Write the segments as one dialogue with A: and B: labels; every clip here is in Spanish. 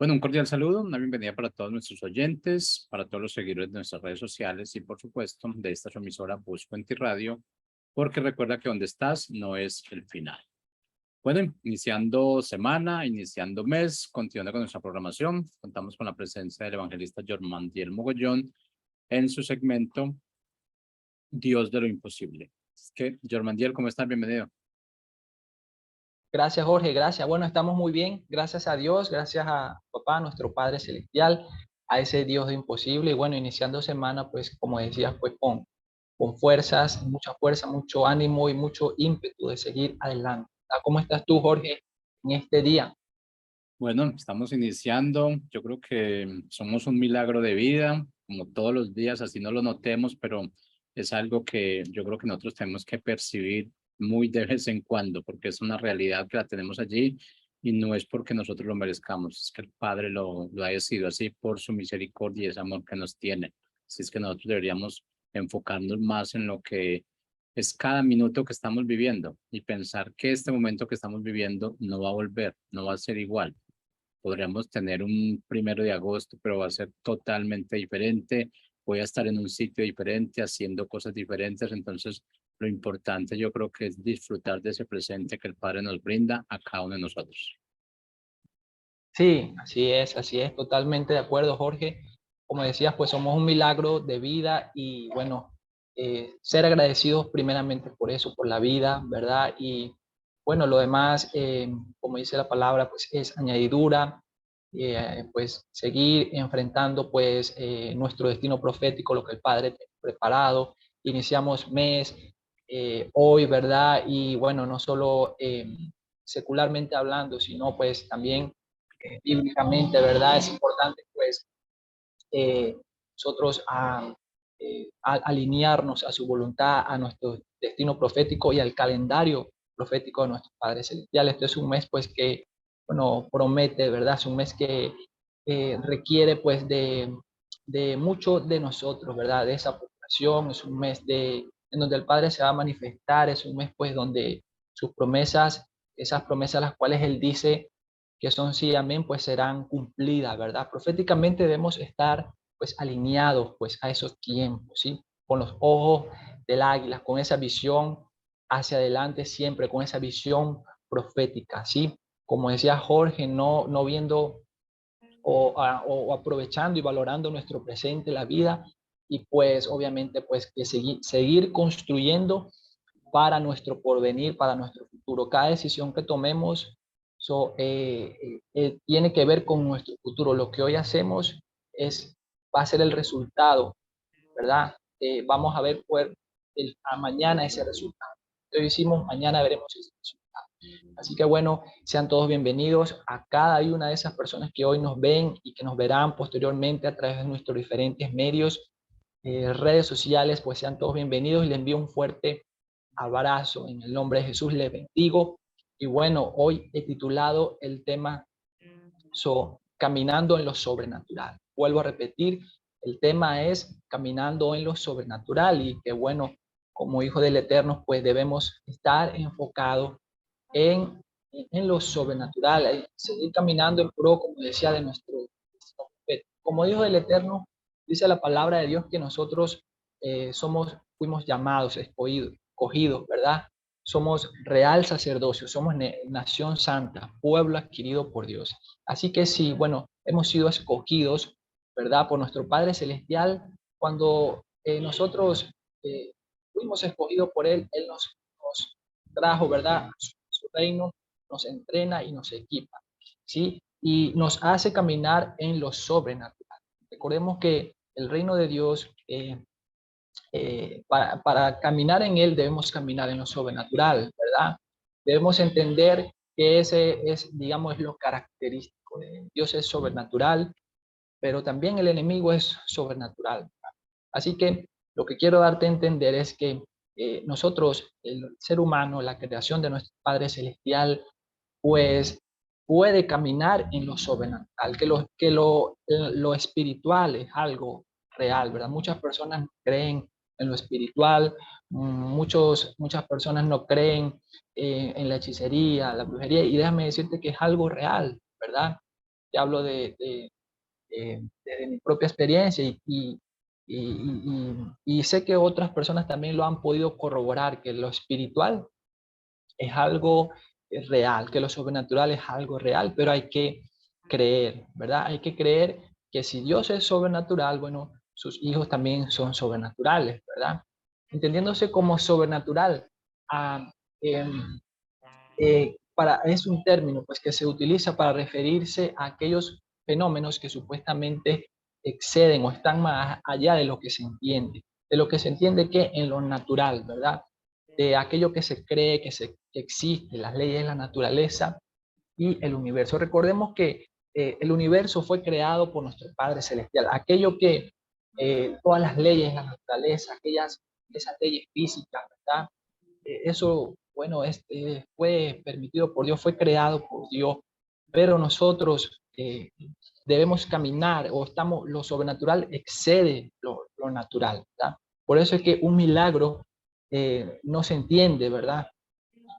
A: Bueno, un cordial saludo, una bienvenida para todos nuestros oyentes, para todos los seguidores de nuestras redes sociales y, por supuesto, de esta su emisora Busco en Ti Radio, porque recuerda que donde estás no es el final. Bueno, iniciando semana, iniciando mes, continuando con nuestra programación, contamos con la presencia del evangelista Jormandiel Mogollón en su segmento Dios de lo Imposible. Es que, Jormandiel, ¿cómo estás? Bienvenido.
B: Gracias, Jorge, gracias. Bueno, estamos muy bien, gracias a Dios, gracias a papá, nuestro Padre Celestial, a ese Dios de imposible. Y bueno, iniciando semana, pues como decías, pues con fuerzas, mucha fuerza, mucho ánimo y mucho ímpetu de seguir adelante. ¿Cómo estás tú, Jorge, en este día?
A: Bueno, estamos iniciando. Yo creo que somos un milagro de vida, como todos los días, así no lo notemos, pero es algo que yo creo que nosotros tenemos que percibir muy de vez en cuando, porque es una realidad que la tenemos allí y no es porque nosotros lo merezcamos, es que el Padre lo ha decidido así por su misericordia y ese amor que nos tiene. Así es que nosotros deberíamos enfocarnos más en lo que es cada minuto que estamos viviendo y pensar que este momento que estamos viviendo no va a volver, no va a ser igual. Podríamos tener un 1 de agosto, pero va a ser totalmente diferente. Voy a estar en un sitio diferente, haciendo cosas diferentes. Entonces, lo importante yo creo que es disfrutar de ese presente que el Padre nos brinda a cada uno de nosotros.
B: Sí, así es, totalmente de acuerdo, Jorge. Como decías, pues somos un milagro de vida y bueno, ser agradecidos primeramente por eso, por la vida, ¿verdad? Y bueno, lo demás, como dice la palabra, pues es añadidura, pues seguir enfrentando pues nuestro destino profético, lo que el Padre tiene preparado. Iniciamos mes hoy, ¿verdad? Y bueno, no solo secularmente hablando, sino pues también bíblicamente, ¿verdad? Es importante, pues, nosotros alinearnos a su voluntad, a nuestro destino profético y al calendario profético de nuestro Padre Celestial. Este es un mes, pues, que, bueno, promete, ¿verdad? Es un mes que requiere, pues, de mucho de nosotros, ¿verdad? De esa población. Es un mes en donde el Padre se va a manifestar, es un mes, pues, donde sus promesas, esas promesas las cuales Él dice que son sí, amén, pues serán cumplidas, ¿verdad? Proféticamente debemos estar pues alineados pues a esos tiempos, ¿sí? Con los ojos del águila, con esa visión hacia adelante siempre, con esa visión profética, ¿sí? Como decía Jorge, no viendo o aprovechando y valorando nuestro presente, la vida, y pues obviamente pues que seguir construyendo para nuestro porvenir, para nuestro futuro. Cada decisión que tomemos tiene que ver con nuestro futuro. Lo que hoy hacemos va a ser el resultado, ¿verdad? Vamos a ver a mañana ese resultado. Hoy hicimos, mañana veremos ese resultado. Así que bueno, sean todos bienvenidos a cada una de esas personas que hoy nos ven y que nos verán posteriormente a través de nuestros diferentes medios, redes sociales, pues sean todos bienvenidos y les envío un fuerte abrazo. En el nombre de Jesús les bendigo. Y bueno, hoy he titulado el tema Caminando en lo Sobrenatural. Vuelvo a repetir, el tema es Caminando en lo Sobrenatural y que bueno, como hijo del Eterno, pues debemos estar enfocados en, en lo sobrenatural, seguir caminando en pro, como decía, de nuestro profeta. Como hijo del Eterno, dice la palabra de Dios que nosotros fuimos llamados, escogidos, ¿verdad? Somos real sacerdocio, somos nación santa, pueblo adquirido por Dios. Así que sí, bueno, hemos sido escogidos, ¿verdad? Por nuestro Padre Celestial. Cuando nosotros eh, fuimos escogidos por Él, Él nos trajo, ¿verdad? Su reino, nos entrena y nos equipa, ¿sí? Y nos hace caminar en lo sobrenatural. Recordemos que el reino de Dios, para caminar en él debemos caminar en lo sobrenatural, ¿verdad? Debemos entender que ese es, digamos, es lo característico de Dios. Es sobrenatural, pero también el enemigo es sobrenatural. Así que lo que quiero darte a entender es que nosotros, el ser humano, la creación de nuestro Padre Celestial, pues puede caminar en lo sobrenatural, lo espiritual es algo real, ¿verdad? Muchas personas creen en lo espiritual, muchas personas no creen en la hechicería, la brujería, y déjame decirte que es algo real, ¿verdad? te hablo de mi propia experiencia y sé que otras personas también lo han podido corroborar, que lo espiritual es algo real, que lo sobrenatural es algo real, pero hay que creer, ¿verdad? Hay que creer que si Dios es sobrenatural, bueno, sus hijos también son sobrenaturales, ¿verdad? Entendiéndose como sobrenatural, ah, em, es un término pues, que se utiliza para referirse a aquellos fenómenos que supuestamente exceden o están más allá de lo que se entiende, de lo que se entiende que en lo natural, ¿verdad? De aquello que se cree que existe, las leyes de la naturaleza y el universo. Recordemos que el universo fue creado por nuestro Padre Celestial, aquello que todas las leyes de la naturaleza, esas leyes físicas, ¿verdad? Eso, bueno, fue permitido por Dios, fue creado por Dios, pero nosotros debemos caminar o lo sobrenatural excede lo natural, ¿verdad? Por eso es que un milagro no se entiende, ¿verdad?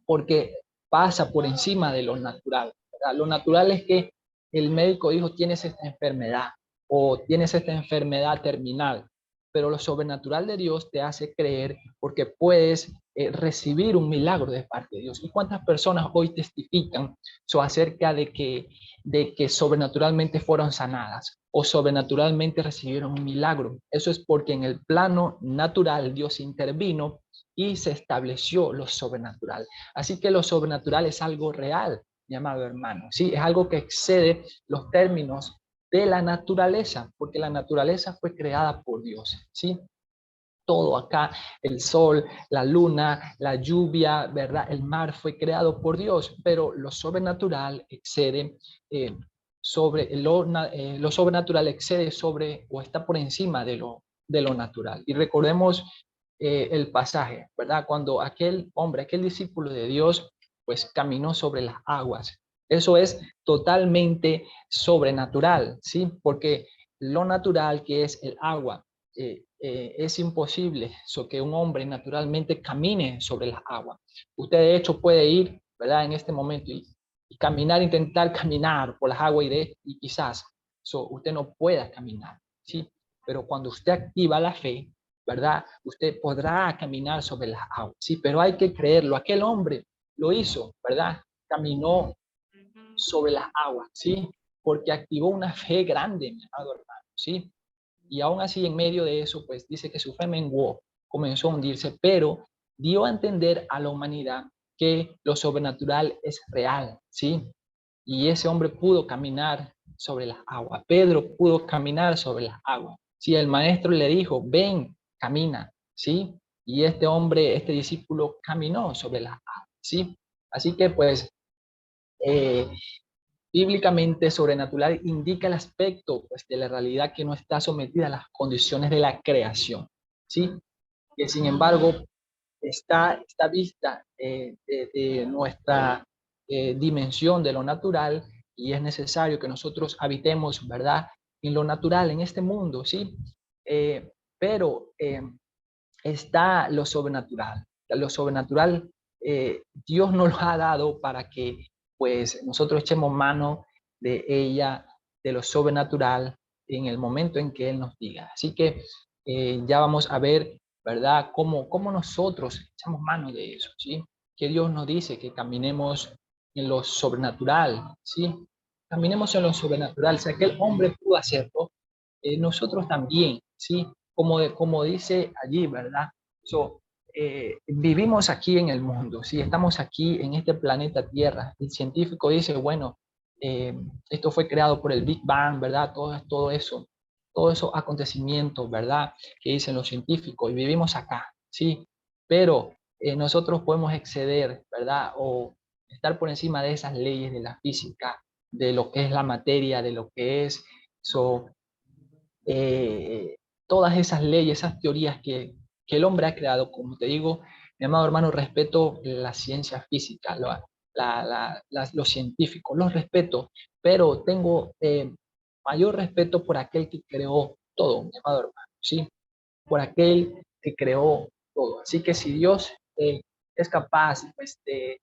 B: Porque pasa por encima de lo natural, ¿verdad? Lo natural es que el médico dijo, tienes esta enfermedad o tienes esta enfermedad terminal, pero lo sobrenatural de Dios te hace creer porque puedes recibir un milagro de parte de Dios. ¿Y cuántas personas hoy testifican acerca de que sobrenaturalmente fueron sanadas o sobrenaturalmente recibieron un milagro? Eso es porque en el plano natural Dios intervino y se estableció lo sobrenatural. Así que lo sobrenatural es algo real, mi amado hermano. Sí, es algo que excede los términos de la naturaleza, porque la naturaleza fue creada por Dios, ¿sí? Todo acá, el sol, la luna, la lluvia, ¿verdad? El mar fue creado por Dios, pero lo sobrenatural excede lo sobrenatural excede sobre o está por encima de lo natural. Y recordemos el pasaje, ¿verdad? Cuando aquel hombre, aquel discípulo de Dios, pues caminó sobre las aguas. Eso es totalmente sobrenatural, ¿sí? Porque lo natural que es el agua, es imposible que un hombre naturalmente camine sobre las aguas. Usted de hecho puede ir, ¿verdad? En este momento y caminar, intentar caminar por las aguas y quizás usted no pueda caminar, ¿sí? Pero cuando usted activa la fe, ¿verdad? Usted podrá caminar sobre las aguas, ¿sí? Pero hay que creerlo. Aquel hombre lo hizo, ¿verdad? Caminó sobre las aguas, ¿sí? Porque activó una fe grande, mi amado hermano, ¿sí? Y aún así, en medio de eso, pues dice que su fe menguó, comenzó a hundirse, pero dio a entender a la humanidad que lo sobrenatural es real, ¿sí? Y ese hombre pudo caminar sobre las aguas. Pedro pudo caminar sobre las aguas. Sí, el maestro le dijo, ven, camina, ¿sí? Y este hombre, este discípulo caminó sobre las aguas, ¿sí? Así que pues eh, bíblicamente sobrenatural indica el aspecto pues, de la realidad que no está sometida a las condiciones de la creación, ¿sí? Que sin embargo está vista de nuestra dimensión de lo natural y es necesario que nosotros habitemos, ¿verdad? En lo natural, en este mundo, ¿sí? Pero está lo sobrenatural. Lo sobrenatural, Dios nos lo ha dado para que pues nosotros echemos mano de ella, de lo sobrenatural, en el momento en que Él nos diga. Así que ya vamos a ver, ¿verdad? Cómo nosotros echamos mano de eso, ¿sí? Que Dios nos dice que caminemos en lo sobrenatural, ¿sí? Caminemos en lo sobrenatural. Si aquel hombre pudo hacerlo, nosotros también, ¿sí? Como dice allí, ¿verdad? Vivimos aquí en el mundo, ¿sí? Estamos aquí en este planeta Tierra. El científico dice, bueno, esto fue creado por el Big Bang, ¿verdad? Todos esos acontecimientos, ¿verdad? Que dicen los científicos, y vivimos acá, ¿sí? Pero nosotros podemos exceder, ¿verdad? O estar por encima de esas leyes de la física, de lo que es la materia, de lo que es so, eh, todas esas leyes, esas teorías que el hombre ha creado. Como te digo, mi amado hermano, respeto la ciencia física, los científicos, los respeto, pero tengo mayor respeto por aquel que creó todo, mi amado hermano, ¿sí? Por aquel que creó todo. Así que si Dios es capaz pues, de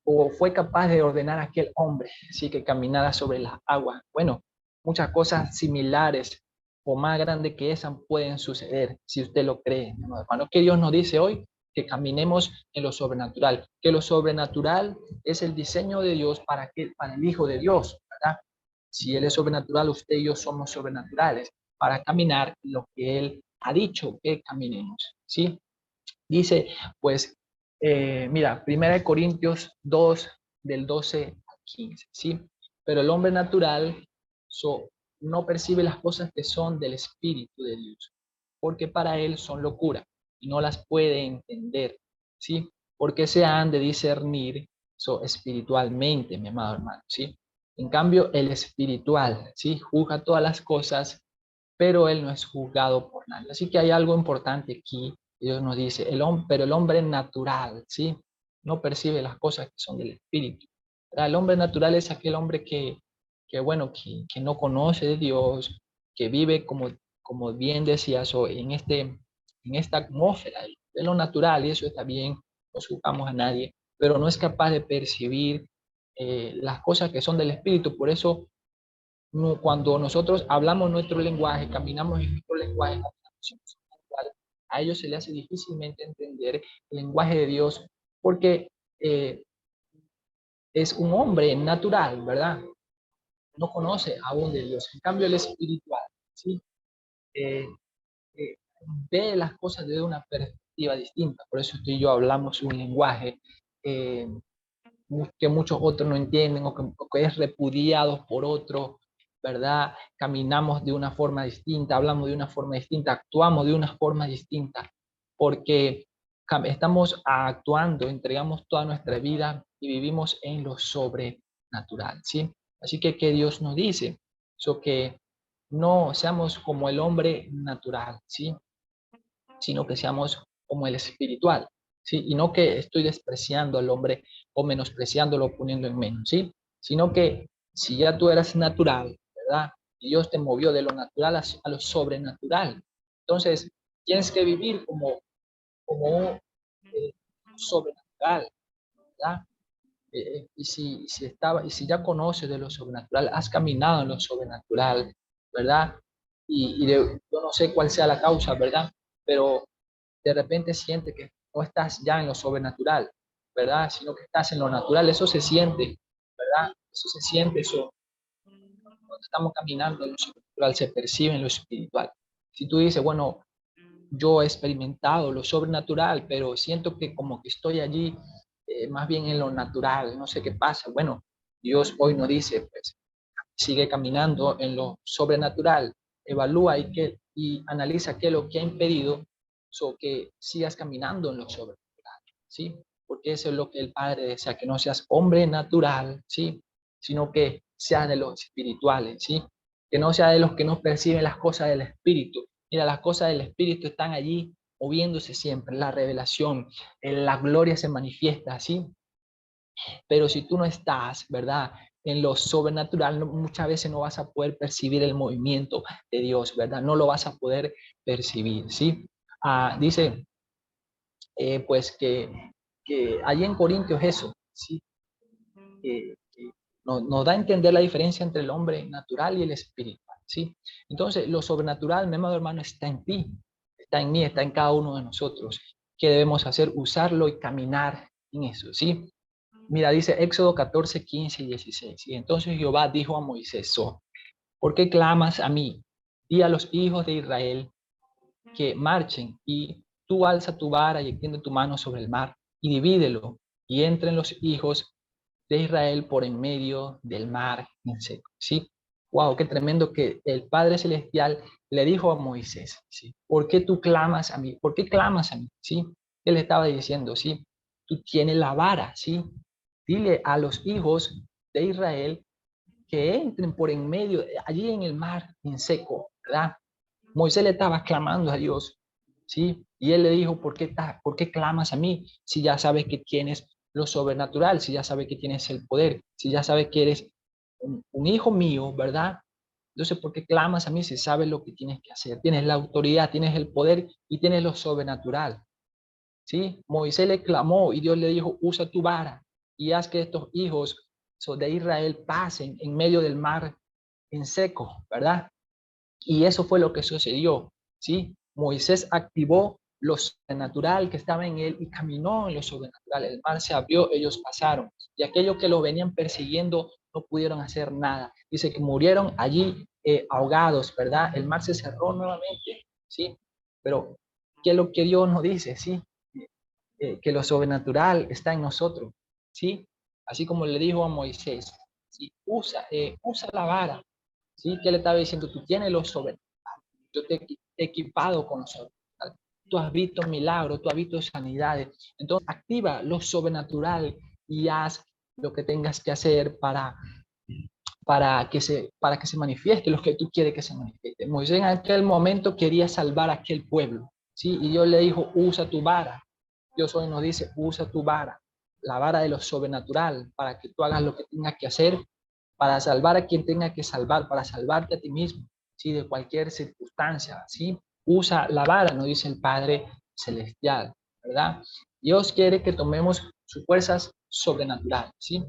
B: o fue capaz de ordenar a aquel hombre, sí, que caminara sobre las aguas. Bueno, muchas cosas similares o más grandes que esas pueden suceder, si usted lo cree, hermano. Que Dios nos dice hoy que caminemos en lo sobrenatural, que lo sobrenatural es el diseño de Dios para el Hijo de Dios, ¿verdad? Si Él es sobrenatural, usted y yo somos sobrenaturales para caminar lo que Él ha dicho que caminemos, ¿sí? Dice, pues, mira, 1 Corintios 2, del 12 al 15, ¿sí? Pero el hombre natural no percibe las cosas que son del Espíritu de Dios, porque para él son locura y no las puede entender, ¿sí? Porque se han de discernir espiritualmente, mi amado hermano, ¿sí? En cambio, el espiritual, ¿sí? Juzga todas las cosas, pero él no es juzgado por nadie. Así que hay algo importante aquí. Dios nos dice, pero el hombre natural, ¿sí? No percibe las cosas que son del espíritu. El hombre natural es aquel hombre bueno, que no conoce de Dios, que vive como bien decías, en esta atmósfera de lo natural, y eso está bien, no juzgamos a nadie, pero no es capaz de percibir las cosas que son del espíritu. Por eso cuando nosotros hablamos nuestro lenguaje, caminamos en nuestro lenguaje, a ellos se les hace difícilmente entender el lenguaje de Dios porque eh, es un hombre natural, ¿verdad? No conoce aún de Dios. En cambio, el espiritual, ¿sí? Eh, eh, ve las cosas desde una perspectiva distinta. Por eso usted y yo hablamos un lenguaje eh, que muchos otros no entienden o que es repudiado por otros, ¿verdad? Caminamos de una forma distinta, hablamos de una forma distinta, actuamos de una forma distinta, porque estamos actuando, entregamos toda nuestra vida y vivimos en lo sobrenatural, ¿sí? Así que Dios nos dice, que no seamos como el hombre natural, ¿sí? Sino que seamos como el espiritual, ¿sí? Y no que estoy despreciando al hombre o menospreciándolo, poniendo en menos, ¿sí? Sino que si ya tú eras natural, ¿verdad? Y Dios te movió de lo natural a lo sobrenatural. Entonces, tienes que vivir como sobrenatural, ¿verdad? Y si ya conoces de lo sobrenatural, has caminado en lo sobrenatural, ¿verdad? Yo no sé cuál sea la causa, ¿verdad? Pero de repente siente que no estás ya en lo sobrenatural, ¿verdad? Sino que estás en lo natural, eso se siente, ¿verdad? Eso se siente, eso, cuando estamos caminando en lo sobrenatural, se percibe en lo espiritual. Si tú dices, bueno, yo he experimentado lo sobrenatural, pero siento que como que estoy allí más bien en lo natural, no sé qué pasa. Bueno, Dios hoy nos dice, pues, sigue caminando en lo sobrenatural, evalúa y analiza qué es lo que ha impedido que sigas caminando en lo sobrenatural, ¿sí? Porque eso es lo que el Padre desea, que no seas hombre natural, ¿sí? Sino que seas de los espirituales, ¿sí? Que no sea de los que no perciben las cosas del Espíritu. Mira, las cosas del Espíritu están allí moviéndose siempre, la revelación, la gloria se manifiesta, ¿sí? Pero si tú no estás, ¿verdad? En lo sobrenatural, muchas veces no vas a poder percibir el movimiento de Dios, ¿verdad? No lo vas a poder percibir, ¿sí? Dice, pues que allí en Corintios eso, ¿sí? Que nos da a entender la diferencia entre el hombre natural y el espiritual, ¿sí? Entonces, lo sobrenatural, mi amado hermano, está en ti, está en mí, está en cada uno de nosotros. ¿Qué debemos hacer? Usarlo y caminar en eso, ¿sí? Mira, dice Éxodo 14, 15 y 16. Y entonces Jehová dijo a Moisés, ¿por qué clamas a mí? Y a los hijos de Israel que marchen, y tú alza tu vara y extiende tu mano sobre el mar, y divídelo, y entren los hijos de Israel por en medio del mar en seco. ¿Sí? Wow, qué tremendo que el Padre Celestial le dijo a Moisés, ¿sí? ¿Por qué tú clamas a mí? ¿Por qué clamas a mí? ¿Sí? Él estaba diciendo, ¿sí? Tú tienes la vara, ¿sí? Dile a los hijos de Israel que entren por en medio, allí en el mar en seco, ¿verdad? Moisés le estaba clamando a Dios, ¿sí? Y él le dijo, ¿por qué clamas a mí? Si ya sabes que tienes lo sobrenatural, si ya sabes que tienes el poder, si ya sabes que eres un hijo mío, ¿verdad? Entonces, ¿por qué clamas a mí si sabes lo que tienes que hacer? Tienes la autoridad, tienes el poder y tienes lo sobrenatural, ¿sí? Moisés le clamó y Dios le dijo, usa tu vara y haz que estos hijos de Israel pasen en medio del mar en seco, ¿verdad? Y eso fue lo que sucedió, ¿sí? Moisés activó lo sobrenatural que estaba en él y caminó en lo sobrenatural. El mar se abrió, ellos pasaron. Y aquellos que lo venían persiguiendo no pudieron hacer nada. Dice que murieron allí ahogados, ¿verdad? El mar se cerró nuevamente, ¿sí? Pero, ¿qué es lo que Dios nos dice? ¿Sí? Que lo sobrenatural está en nosotros, ¿sí? Así como le dijo a Moisés, ¿sí? Usa la vara, ¿sí? ¿Qué le estaba diciendo? Tú tienes lo sobrenatural. Yo te he equipado con lo sobrenatural. Tú has visto milagros, tú has visto sanidades. Entonces, activa lo sobrenatural y haz lo que tengas que hacer para que se manifieste lo que tú quieres que se manifieste. Moisés en aquel momento quería salvar a aquel pueblo, ¿sí? Y Dios le dijo, usa tu vara. Dios hoy nos dice, usa tu vara, la vara de lo sobrenatural, para que tú hagas lo que tengas que hacer, para salvar a quien tenga que salvar, para salvarte a ti mismo, ¿sí? De cualquier circunstancia, ¿sí? Usa la vara, nos dice el Padre Celestial, ¿verdad? Dios quiere que tomemos sus fuerzas sobrenaturales, ¿sí?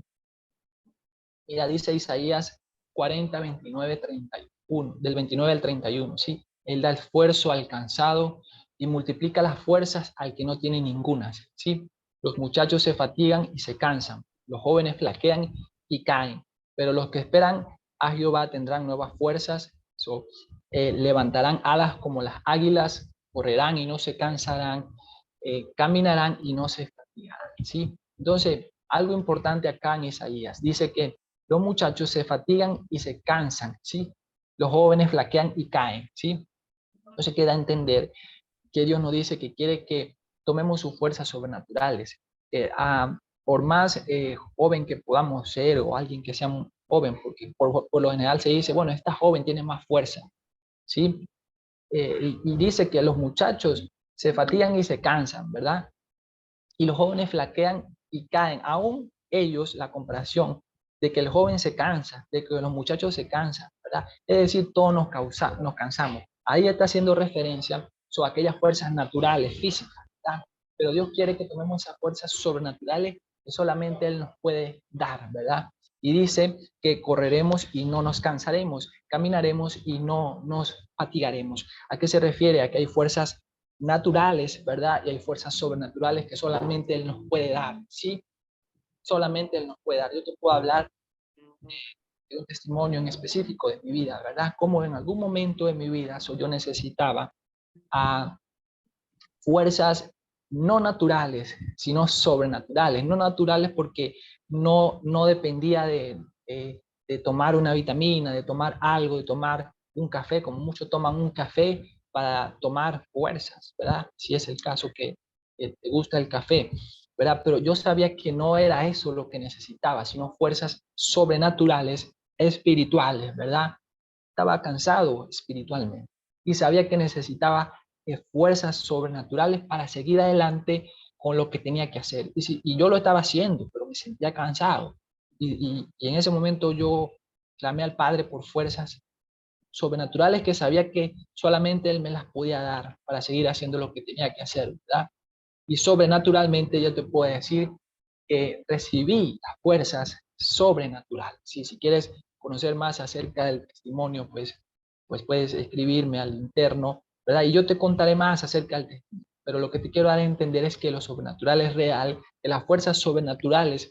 B: Mira, dice Isaías 40, 29, 31, del 29 al 31, ¿sí? Él da esfuerzo al cansado y multiplica las fuerzas al que no tiene ninguna, ¿sí? Los muchachos se fatigan y se cansan, los jóvenes flaquean y caen, pero los que esperan a Jehová tendrán nuevas fuerzas, levantarán alas como las águilas, correrán y no se cansarán, caminarán y no se fatigarán, ¿sí? Entonces, algo importante acá en Isaías, dice que los muchachos se fatigan y se cansan, ¿sí? Los jóvenes flaquean y caen, ¿sí? Entonces queda entender que Dios nos dice que quiere que tomemos sus fuerzas sobrenaturales. Por más joven que podamos ser o alguien que sea joven, porque por lo general se dice, bueno, esta joven tiene más fuerza, ¿sí? Y dice que los muchachos se fatigan y se cansan, ¿verdad? Y los jóvenes flaquean y caen. Aún ellos, la comparación de que el joven se cansa, de que los muchachos se cansan, ¿verdad? Es decir, todos nos cansamos. Ahí está haciendo referencia a aquellas fuerzas naturales, físicas, ¿verdad? Pero Dios quiere que tomemos esas fuerzas sobrenaturales que solamente Él nos puede dar, ¿verdad? Y dice que correremos y no nos cansaremos, caminaremos y no nos fatigaremos. ¿A qué se refiere? A que hay fuerzas naturales, ¿verdad? Y hay fuerzas sobrenaturales que solamente Él nos puede dar, ¿sí? Solamente Él nos puede dar. Yo te puedo hablar de un testimonio en específico de mi vida, ¿verdad? Como en algún momento de mi vida yo necesitaba a fuerzas no naturales, sino sobrenaturales. No naturales porque no dependía de tomar una vitamina, de tomar algo, de tomar un café, como muchos toman un café para tomar fuerzas, ¿verdad? Si es el caso que te gusta el café, ¿verdad? Pero yo sabía que no era eso lo que necesitaba, sino fuerzas sobrenaturales, espirituales, ¿verdad? Estaba cansado espiritualmente y sabía que necesitaba fuerzas sobrenaturales para seguir adelante con lo que tenía que hacer. Y yo lo estaba haciendo, pero me sentía cansado. Y en ese momento yo clamé al Padre por fuerzas sobrenaturales que sabía que solamente Él me las podía dar para seguir haciendo lo que tenía que hacer, ¿verdad? Y sobrenaturalmente yo te puedo decir que recibí las fuerzas sobrenaturales. Si quieres conocer más acerca del testimonio, pues puedes escribirme al interno, ¿verdad? Y yo te contaré más acerca del testimonio. Pero lo que te quiero dar a entender es que lo sobrenatural es real, que las fuerzas sobrenaturales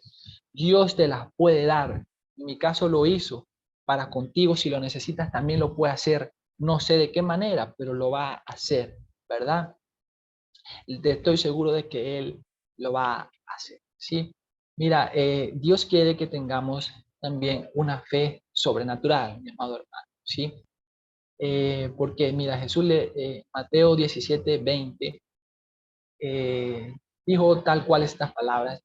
B: Dios te las puede dar. En mi caso lo hizo para contigo, si lo necesitas también lo puede hacer. No sé de qué manera, pero lo va a hacer, ¿verdad? Estoy seguro de que Él lo va a hacer, ¿sí? Mira, Dios quiere que tengamos también una fe sobrenatural, mi amado hermano, ¿sí? Porque, mira, Mateo 17, 20, dijo tal cual estas palabras,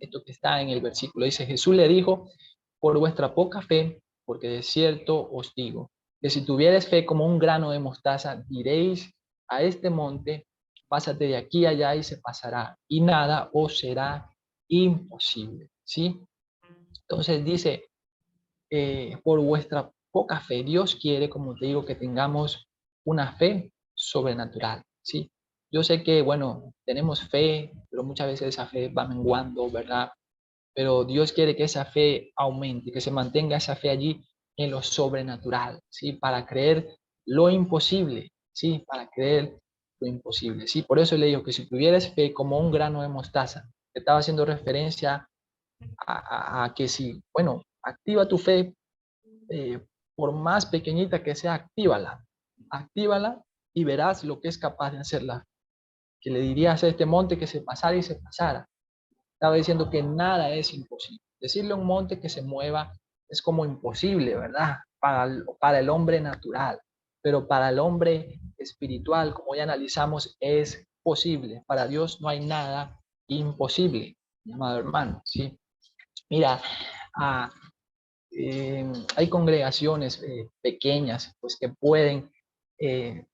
B: esto que está en el versículo. Dice, Jesús le dijo, por vuestra poca fe, porque de cierto os digo, que si tuvieres fe como un grano de mostaza, diréis a este monte, pásate de aquí a allá y se pasará, y nada os será imposible, ¿sí? Entonces dice, por vuestra poca fe, Dios quiere, como te digo, que tengamos una fe sobrenatural, ¿sí? Yo sé que, bueno, tenemos fe, pero muchas veces esa fe va menguando, ¿verdad? Pero Dios quiere que esa fe aumente, que se mantenga esa fe allí en lo sobrenatural, ¿sí? Para creer lo imposible, ¿sí? Para creer lo imposible, ¿sí? Por eso le digo que si tuvieras fe como un grano de mostaza, te estaba haciendo referencia a que si, bueno, activa tu fe, por más pequeñita que sea, actívala y verás lo que es capaz de hacerla. Que le dirías a este monte que se pasara y se pasara. Estaba diciendo que nada es imposible. Decirle a un monte que se mueva es como imposible, ¿verdad? Para el hombre natural, pero para el hombre espiritual, como ya analizamos, es posible. Para Dios no hay nada imposible, mi amado hermano, ¿sí? Mira, ah, hay congregaciones pequeñas pues, que pueden eh,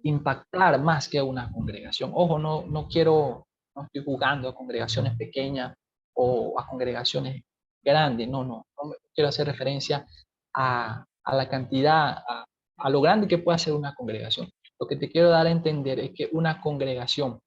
B: impactar más que una congregación. Ojo, no estoy jugando a congregaciones pequeñas o a congregaciones grandes, no me quiero hacer referencia a la cantidad, a lo grande que puede ser una congregación. Lo que te quiero dar a entender es que una congregación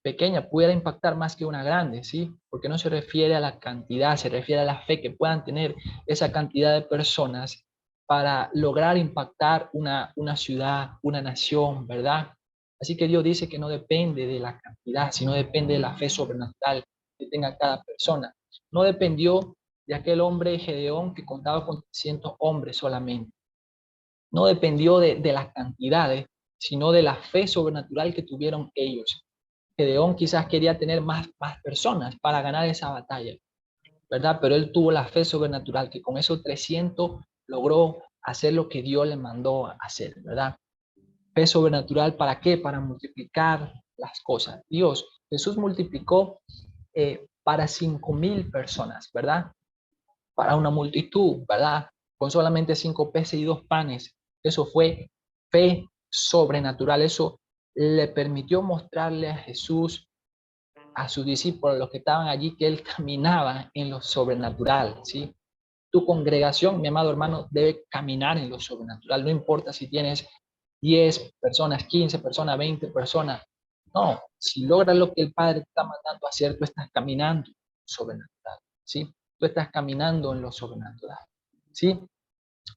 B: pequeña pudiera impactar más que una grande, ¿sí? Porque no se refiere a la cantidad, se refiere a la fe que puedan tener esa cantidad de personas para lograr impactar una ciudad, una nación, ¿verdad? Así que Dios dice que no depende de la cantidad, sino depende de la fe sobrenatural que tenga cada persona. No dependió de aquel hombre Gedeón que contaba con 300 hombres solamente. No dependió de las cantidades, sino de la fe sobrenatural que tuvieron ellos. Gedeón quizás quería tener más personas para ganar esa batalla, ¿verdad? Pero él tuvo la fe sobrenatural que con esos 300 logró hacer lo que Dios le mandó a hacer, ¿verdad? Fe sobrenatural, ¿para qué? Para multiplicar las cosas. Jesús multiplicó para 5,000 personas, ¿verdad? Para una multitud, ¿verdad? Con solamente 5 peces y 2 panes. Eso fue fe sobrenatural. Eso le permitió mostrarle a Jesús, a sus discípulos, los que estaban allí, que él caminaba en lo sobrenatural, ¿sí? Tu congregación, mi amado hermano, debe caminar en lo sobrenatural. No importa si tienes 10 personas, 15 personas, 20 personas. No, si logras lo que el Padre te está mandando a hacer, tú estás caminando en lo sobrenatural, ¿sí? Tú estás caminando en lo sobrenatural, ¿sí?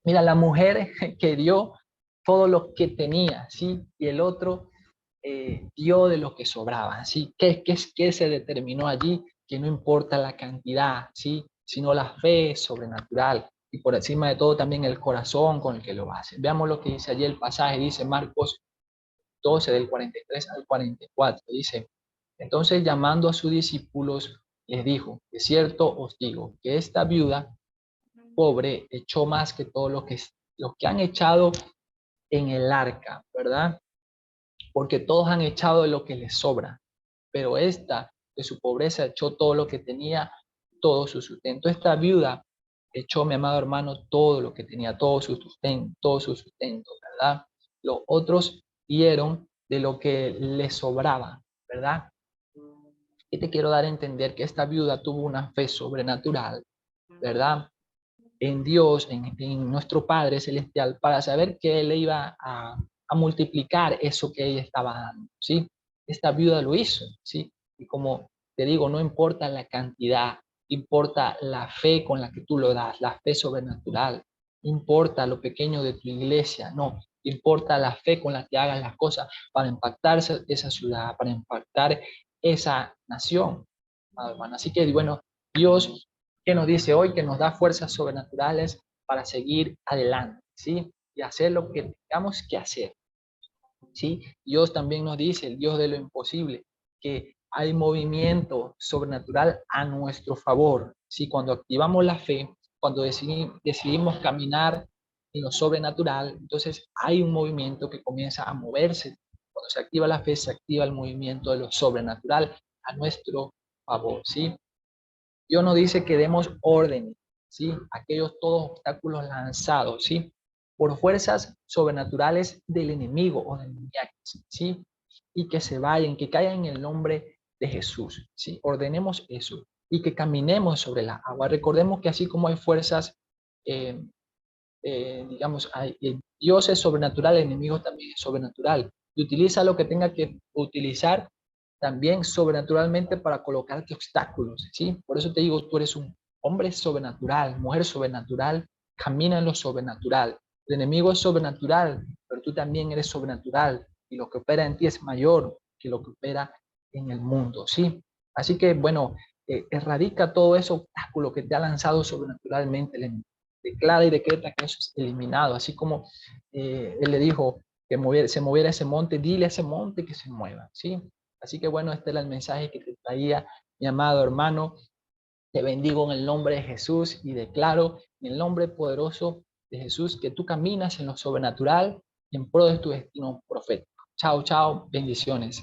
B: Mira, la mujer que dio todo lo que tenía, ¿sí? Y el otro dio de lo que sobraba, ¿sí? ¿Qué se determinó allí? Que no importa la cantidad, ¿sí? Sino la fe sobrenatural y por encima de todo también el corazón con el que lo hace. Veamos lo que dice allí el pasaje, dice Marcos 12 del 43 al 44, dice, entonces llamando a sus discípulos les dijo, de cierto os digo que esta viuda pobre echó más que todos los que han echado en el arca, ¿verdad? Porque todos han echado de lo que les sobra, pero esta de su pobreza echó todo lo que tenía, todo su sustento. Esta viuda echó, mi amado hermano, todo lo que tenía, todo su sustento, ¿verdad? Los otros dieron de lo que les sobraba, ¿verdad? Y te quiero dar a entender que esta viuda tuvo una fe sobrenatural, ¿verdad? En Dios, en nuestro Padre Celestial, para saber que Él iba a multiplicar eso que ella estaba dando, ¿sí? Esta viuda lo hizo, ¿sí? Y como te digo, no importa la cantidad, importa la fe con la que tú lo das, la fe sobrenatural, no importa lo pequeño de tu iglesia, no, importa la fe con la que hagas las cosas para impactar esa ciudad, para impactar esa nación, hermano. Así que, bueno, Dios que nos dice hoy que nos da fuerzas sobrenaturales para seguir adelante, ¿sí? Y hacer lo que tengamos que hacer, ¿sí? Dios también nos dice, el Dios de lo imposible, que hay movimiento sobrenatural a nuestro favor, ¿sí? Cuando activamos la fe, cuando decidimos caminar en lo sobrenatural, entonces hay un movimiento que comienza a moverse. Cuando se activa la fe, se activa el movimiento de lo sobrenatural a nuestro favor, ¿sí? Dios nos dice que demos órdenes, ¿sí? Aquellos todos obstáculos lanzados, ¿sí? Por fuerzas sobrenaturales del enemigo o del demoníaco, ¿sí? Y que se vayan, que caigan en el nombre de Jesús, ¿sí? Ordenemos eso y que caminemos sobre la agua. Recordemos que así como hay fuerzas, eh, digamos, Dios es sobrenatural, el enemigo también es sobrenatural. y utiliza lo que tenga que utilizar también sobrenaturalmente para colocarte obstáculos, ¿sí? Por eso te digo, tú eres un hombre sobrenatural, mujer sobrenatural, camina en lo sobrenatural. El enemigo es sobrenatural, pero tú también eres sobrenatural y lo que opera en ti es mayor que lo que opera en el mundo, ¿sí? Así que, bueno, erradica todo ese obstáculo que te ha lanzado sobrenaturalmente el enemigo. Declara y decreta que eso es eliminado, así como él le dijo que se moviera ese monte, dile a ese monte que se mueva, ¿sí? Así que bueno, este era el mensaje que te traía mi amado hermano. Te bendigo en el nombre de Jesús y declaro en el nombre poderoso de Jesús que tú caminas en lo sobrenatural en pro de tu destino profético. Chao, chao, bendiciones.